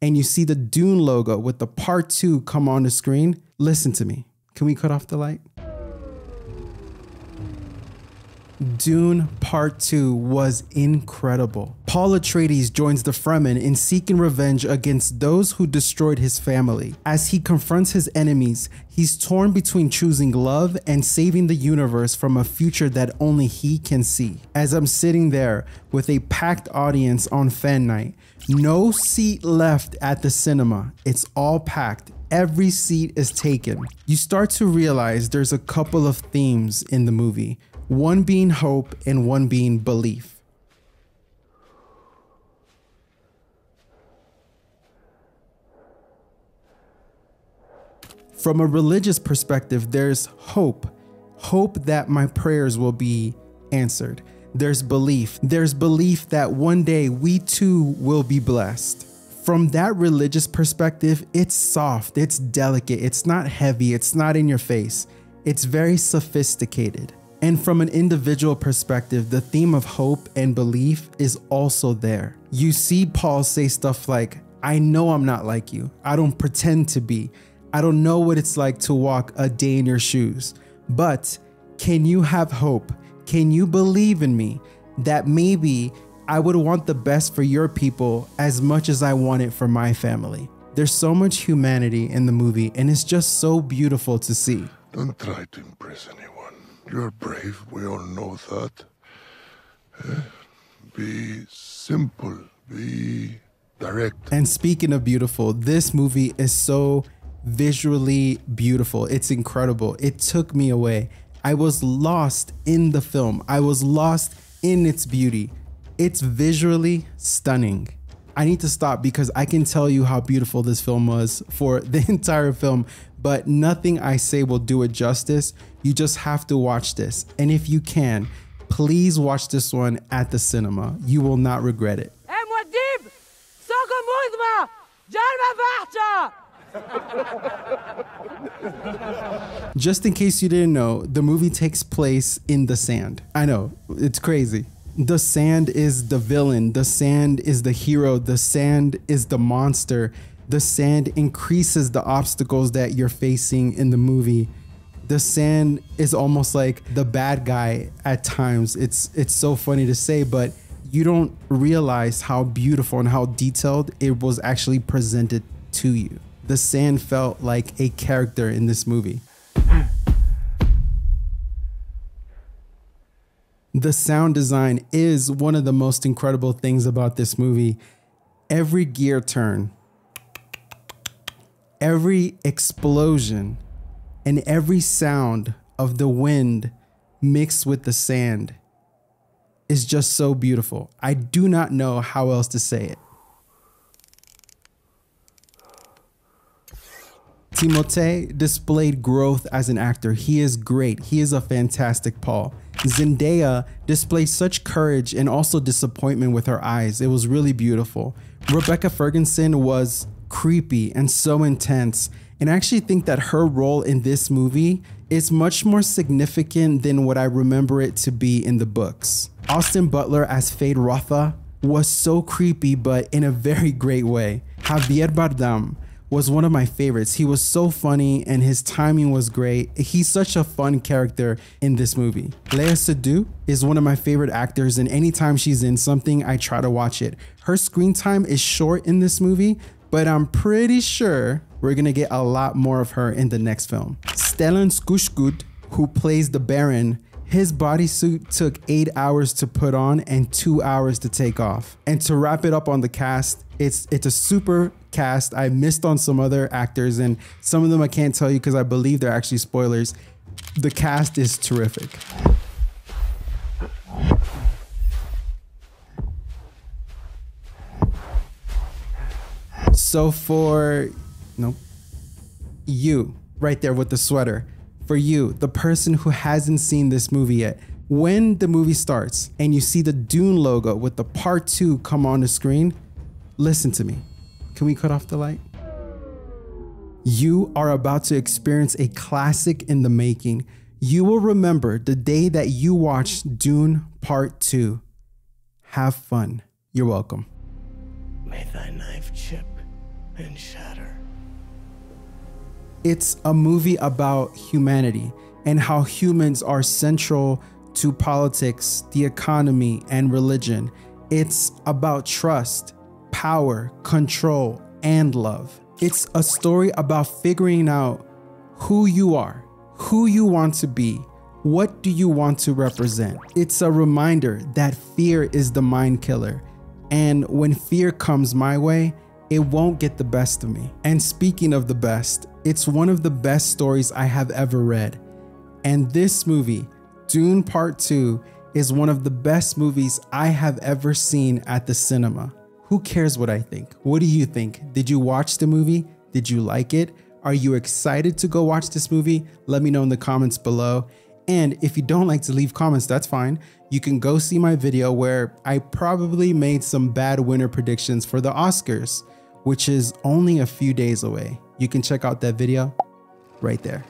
and you see the Dune logo with the Part 2 come on the screen, listen to me. Can we cut off the light? Dune Part 2 was incredible. Paul Atreides joins the Fremen in seeking revenge against those who destroyed his family. As he confronts his enemies, he's torn between choosing love and saving the universe from a future that only he can see. As I'm sitting there with a packed audience on fan night, no seat left at the cinema. It's all packed. Every seat is taken. You start to realize there's a couple of themes in the movie. One being hope and one being belief. From a religious perspective, there's hope. Hope that my prayers will be answered. There's belief. There's belief that one day we too will be blessed. From that religious perspective, it's soft, it's delicate, it's not heavy, it's not in your face. It's very sophisticated. And from an individual perspective, the theme of hope and belief is also there. You see Paul say stuff like, I know I'm not like you. I don't pretend to be. I don't know what it's like to walk a day in your shoes. But can you have hope? Can you believe in me that maybe I would want the best for your people as much as I want it for my family? There's so much humanity in the movie, and it's just so beautiful to see. Don't try to impress anyone. You're brave, we all know that. Be simple, be direct. And speaking of beautiful, this movie is so visually beautiful. It's incredible. It took me away. I was lost in the film. I was lost in its beauty. It's visually stunning. I need to stop because I can tell you how beautiful this film was for the entire film, but nothing I say will do it justice. You just have to watch this. And if you can, please watch this one at the cinema. You will not regret it. Just in case you didn't know, the movie takes place in the sand. I know, it's crazy. The sand is the villain. The sand is the hero. The sand is the monster. The sand increases the obstacles that you're facing in the movie. The sand is almost like the bad guy at times. It's so funny to say, but you don't realize how beautiful and how detailed it was actually presented to you. The sand felt like a character in this movie. The sound design is one of the most incredible things about this movie. Every gear turn, every explosion, and every sound of the wind mixed with the sand is just so beautiful. I do not know how else to say it. Timothée displayed growth as an actor. He is great. He is a fantastic Paul. Zendaya displayed such courage and also disappointment with her eyes. It was really beautiful. Rebecca Ferguson was creepy and so intense. And I actually think that her role in this movie is much more significant than what I remember it to be in the books. Austin Butler as Fade Rotha was so creepy, but in a very great way. Javier Bardem was one of my favorites. He was so funny and his timing was great. He's such a fun character in this movie. Léa Seydoux is one of my favorite actors, and anytime she's in something, I try to watch it. Her screen time is short in this movie, but I'm pretty sure we're gonna get a lot more of her in the next film. Stellan Skarsgård, who plays the Baron, his bodysuit took 8 hours to put on and 2 hours to take off. And to wrap it up on the cast, it's a super cast. I missed on some other actors, and some of them I can't tell you because I believe they're actually spoilers. The cast is terrific. So for, nope, you right there with the sweater, for you, the person who hasn't seen this movie yet, when the movie starts and you see the Dune logo with the Part 2 come on the screen, listen to me. Can we cut off the light? You are about to experience a classic in the making. You will remember the day that you watched Dune Part 2. Have fun. You're welcome. May thy knife chip and shatter. It's a movie about humanity and how humans are central to politics, the economy, and religion. It's about trust, power, control, and love. It's a story about figuring out who you are, who you want to be, what do you want to represent. It's a reminder that fear is the mind killer, and when fear comes my way, it won't get the best of me. And speaking of the best, it's one of the best stories I have ever read. And this movie, Dune Part 2, is one of the best movies I have ever seen at the cinema. Who cares what I think? What do you think? Did you watch the movie? Did you like it? Are you excited to go watch this movie? Let me know in the comments below. And if you don't like to leave comments, that's fine. You can go see my video where I probably made some bad winner predictions for the Oscars, which is only a few days away. You can check out that video right there.